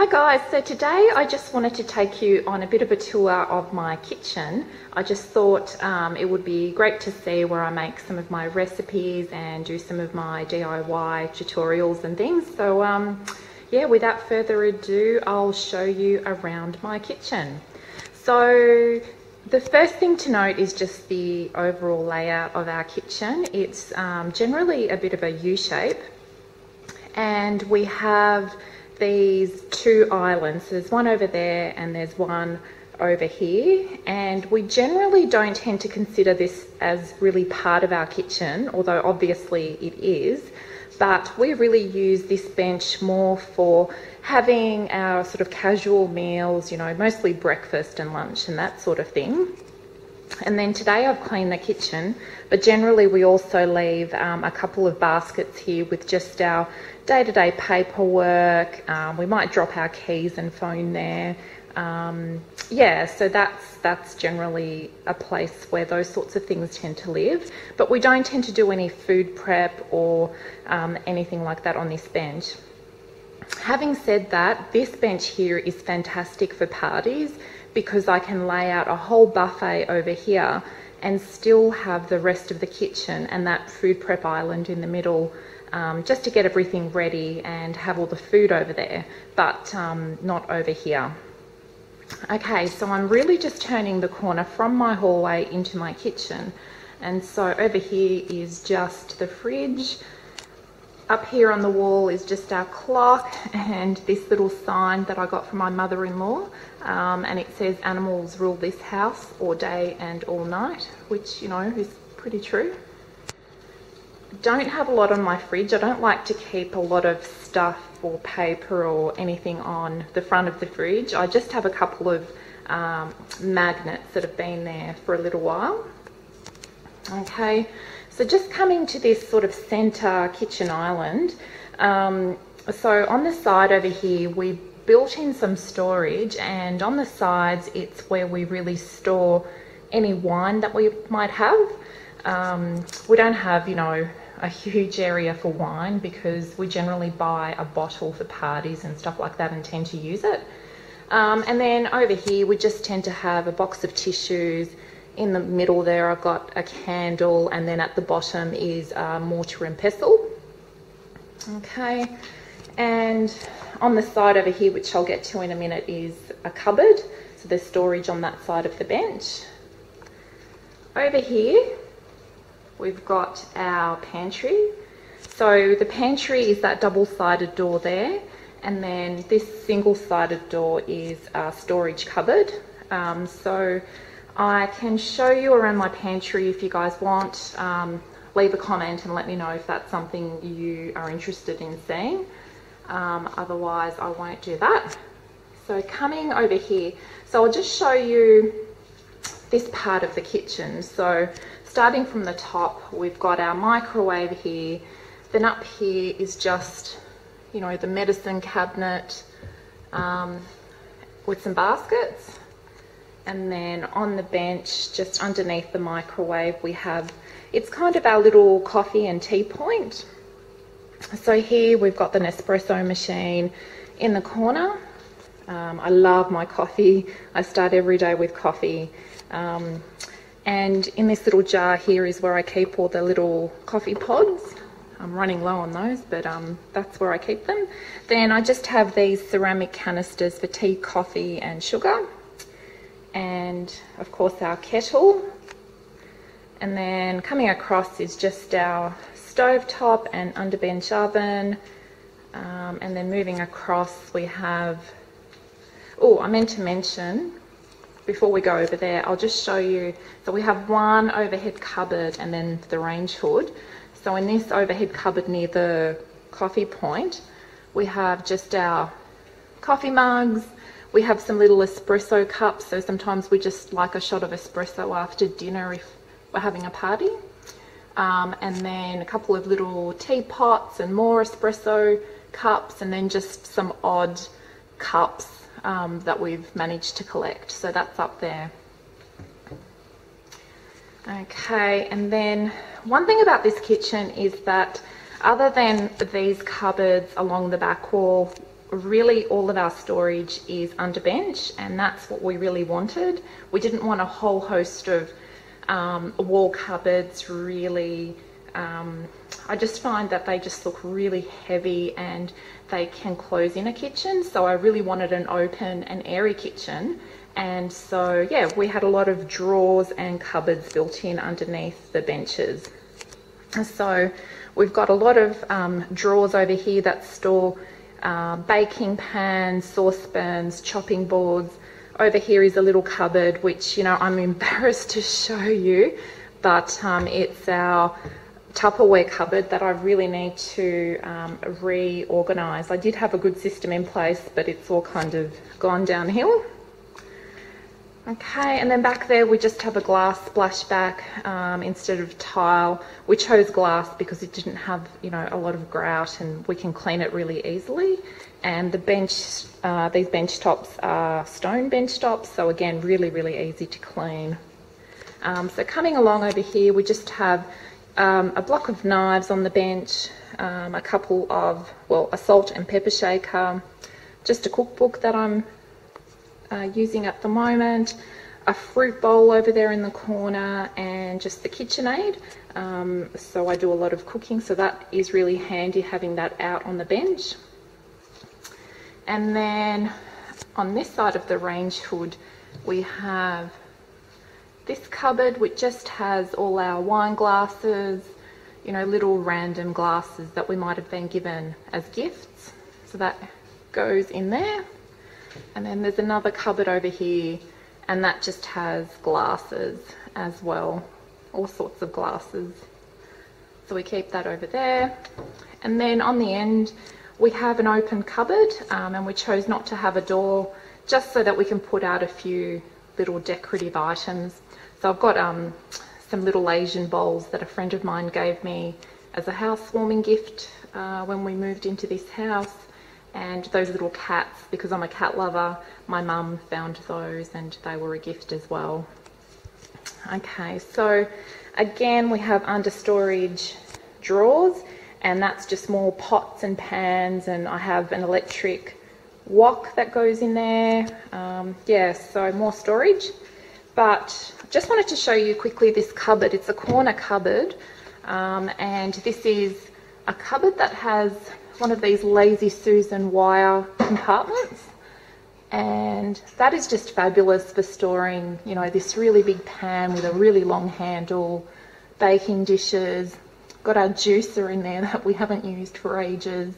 Hi guys, so today I just wanted to take you on a bit of a tour of my kitchen. I just thought it would be great to see where I make some of my recipes and do some of my DIY tutorials and things. So yeah, without further ado, I'll show you around my kitchen. So the first thing to note is just the overall layout of our kitchen. It's generally a bit of a U shape, and we have these two islands. So there's one over there and there's one over here, and we generally don't tend to consider this as really part of our kitchen, although obviously it is. But we really use this bench more for having our sort of casual meals, you know, mostly breakfast and lunch and that sort of thing. And then today I've cleaned the kitchen, but generally we also leave a couple of baskets here with just our day-to-day paperwork. We might drop our keys and phone there. Yeah, so that's generally a place where those sorts of things tend to live, but we don't tend to do any food prep or anything like that on this bench. Having said that, this bench here is fantastic for parties because I can lay out a whole buffet over here and still have the rest of the kitchen and that food prep island in the middle, just to get everything ready and have all the food over there, but not over here. Okay, so I'm really just turning the corner from my hallway into my kitchen, and so over here is just the fridge. Up here on the wall is just our clock and this little sign that I got from my mother-in-law, and it says animals rule this house all day and all night, which, you know, is pretty true. Don't have a lot on my fridge. I don't like to keep a lot of stuff or paper or anything on the front of the fridge. I just have a couple of magnets that have been there for a little while. Okay, so just coming to this sort of center kitchen island. So on the side over here, we built in some storage, and on the sides, it's where we really store any wine that we might have. We don't have, you know, a huge area for wine because we generally buy a bottle for parties and stuff like that and tend to use it. And then over here, we just tend to have a box of tissues. In the middle there, I've got a candle, and then at the bottom is mortar and pestle. Okay, and on the side over here, which I'll get to in a minute, is a cupboard. So there's storage on that side of the bench. Over here, we've got our pantry. So the pantry is that double-sided door there, and then this single-sided door is a storage cupboard. So I can show you around my pantry if you guys want. Leave a comment and let me know if that's something you are interested in seeing. Otherwise, I won't do that. So coming over here, so I'll just show you this part of the kitchen. So starting from the top, we've got our microwave here. Then up here is just, you know, the medicine cabinet with some baskets. And then on the bench, just underneath the microwave, we have, it's kind of our little coffee and tea point. So here we've got the Nespresso machine in the corner. I love my coffee. I start every day with coffee. And in this little jar here is where I keep all the little coffee pods. I'm running low on those, but that's where I keep them. Then I just have these ceramic canisters for tea, coffee and sugar. And of course our kettle. And then coming across is just our stovetop and underbench oven. And then moving across we have, oh, I meant to mention, before we go over there, I'll just show you. So we have one overhead cupboard and then the range hood. So in this overhead cupboard near the coffee point, we have just our coffee mugs. We have some little espresso cups, so sometimes we just like a shot of espresso after dinner if we're having a party. And then a couple of little teapots and more espresso cups, and then just some odd cups that we've managed to collect. So that's up there. Okay, and then one thing about this kitchen is that other than these cupboards along the back wall, really all of our storage is under bench, and that's what we really wanted. We didn't want a whole host of wall cupboards, really. I just find that they just look really heavy and they can close in a kitchen, so I really wanted an open and airy kitchen. And so yeah, we had a lot of drawers and cupboards built in underneath the benches. So we've got a lot of drawers over here that store baking pans, saucepans, chopping boards. Over here is a little cupboard, which, you know, I'm embarrassed to show you, but it's our Tupperware cupboard that I really need to reorganize. I did have a good system in place, but it's all kind of gone downhill. Okay, and then back there we just have a glass splashback instead of tile. We chose glass because it didn't have, you know, a lot of grout, and we can clean it really easily. And the bench, these bench tops are stone bench tops, so again, really, really easy to clean. So coming along over here, we just have a block of knives on the bench, a couple of, well, a salt and pepper shaker, just a cookbook that I'm using at the moment, a fruit bowl over there in the corner, and just the KitchenAid. So I do a lot of cooking, so that is really handy having that out on the bench. And then on this side of the range hood, we have this cupboard, which just has all our wine glasses, you know, little random glasses that we might have been given as gifts. So that goes in there. And then there's another cupboard over here, and that just has glasses as well, all sorts of glasses. So we keep that over there. And then on the end, we have an open cupboard, and we chose not to have a door just so that we can put out a few little decorative items. So I've got some little Asian bowls that a friend of mine gave me as a housewarming gift when we moved into this house. And those little cats, because I'm a cat lover, my mum found those and they were a gift as well. Okay, so again, we have under storage drawers, and that's just more pots and pans, and I have an electric wok that goes in there. Yeah, so more storage. But just wanted to show you quickly this cupboard. It's a corner cupboard, and this is a cupboard that has one of these Lazy Susan wire compartments, and that is just fabulous for storing, you know, this really big pan with a really long handle, baking dishes, got our juicer in there that we haven't used for ages,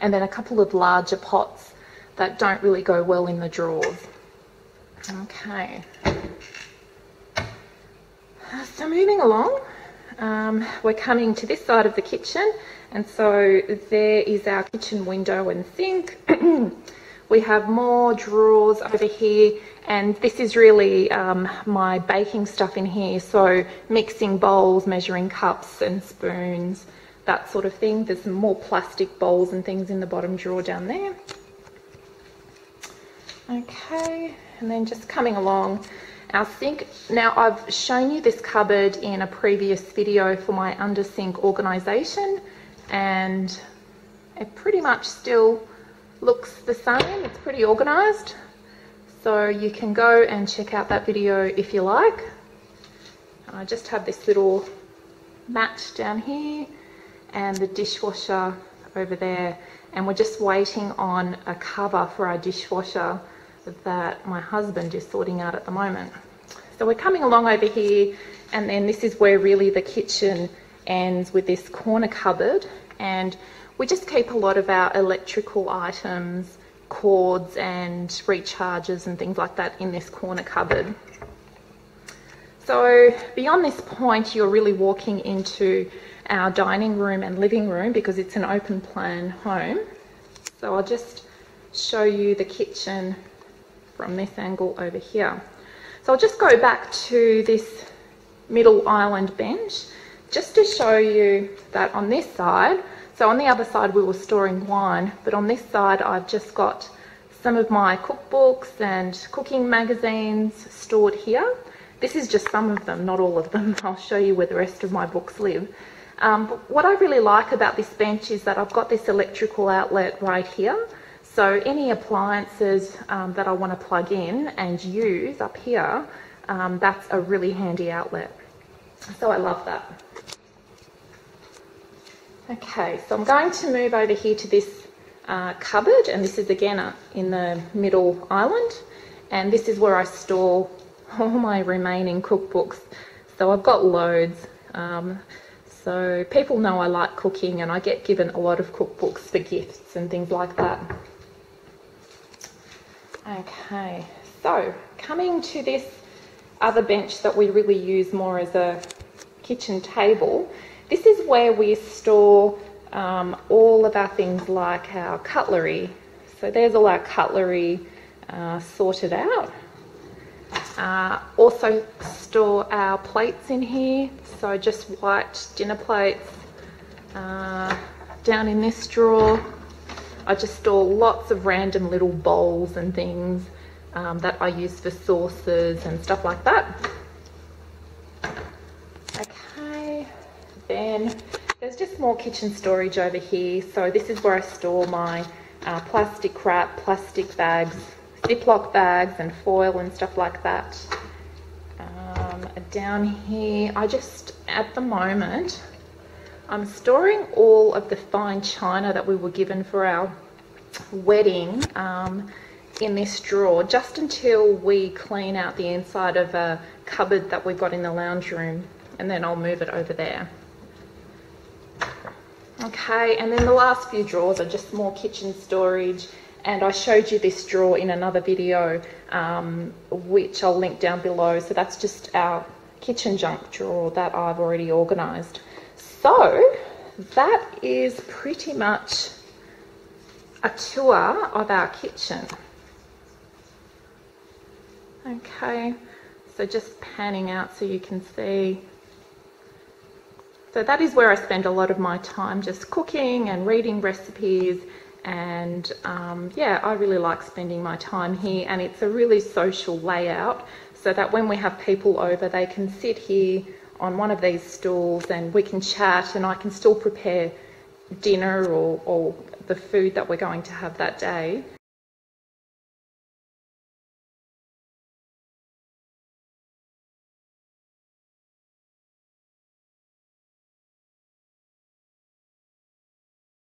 and then a couple of larger pots that don't really go well in the drawers. Okay, so moving along, we're coming to this side of the kitchen, and so there is our kitchen window and sink. We have more drawers over here, and this is really my baking stuff in here, so mixing bowls, measuring cups and spoons, that sort of thing. There's some more plastic bowls and things in the bottom drawer down there. Okay, and then just coming along, our sink. Now, I've shown you this cupboard in a previous video for my under sink organisation, and it pretty much still looks the same. It's pretty organised, so you can go and check out that video if you like. I just have this little mat down here and the dishwasher over there, and we're just waiting on a cover for our dishwasher that my husband is sorting out at the moment. So we're coming along over here, and then this is where really the kitchen ends with this corner cupboard, and we just keep a lot of our electrical items, cords and recharges and things like that in this corner cupboard. So beyond this point, you're really walking into our dining room and living room because it's an open plan home. So I'll just show you the kitchen from this angle over here. So I'll just go back to this middle island bench just to show you that on this side, so on the other side we were storing wine, but on this side I've just got some of my cookbooks and cooking magazines stored here. This is just some of them, not all of them. I'll show you where the rest of my books live. But what I really like about this bench is that I've got this electrical outlet right here. So any appliances that I want to plug in and use up here, that's a really handy outlet. So I love that. Okay, so I'm going to move over here to this cupboard, and this is again in the middle island, and this is where I store all my remaining cookbooks. So I've got loads. So people know I like cooking, and I get given a lot of cookbooks for gifts and things like that. Okay, so coming to this other bench that we really use more as a kitchen table, this is where we store all of our things like our cutlery. So there's all our cutlery sorted out. Also store our plates in here, so just white dinner plates. Down in this drawer I just store lots of random little bowls and things that I use for sauces and stuff like that. Okay, then there's just more kitchen storage over here. So this is where I store my plastic wrap, plastic bags, Ziploc bags and foil and stuff like that. Down here, at the moment, I'm storing all of the fine china that we were given for our wedding in this drawer, just until we clean out the inside of a cupboard that we've got in the lounge room, and then I'll move it over there. Okay, and then the last few drawers are just more kitchen storage, and I showed you this drawer in another video, which I'll link down below. So that's just our kitchen junk drawer that I've already organised. So that is pretty much a tour of our kitchen. Okay, so just panning out so you can see. So that is where I spend a lot of my time, just cooking and reading recipes, and yeah, I really like spending my time here, and it's a really social layout so that when we have people over, they can sit here on one of these stools and we can chat, and I can still prepare dinner or the food that we're going to have that day.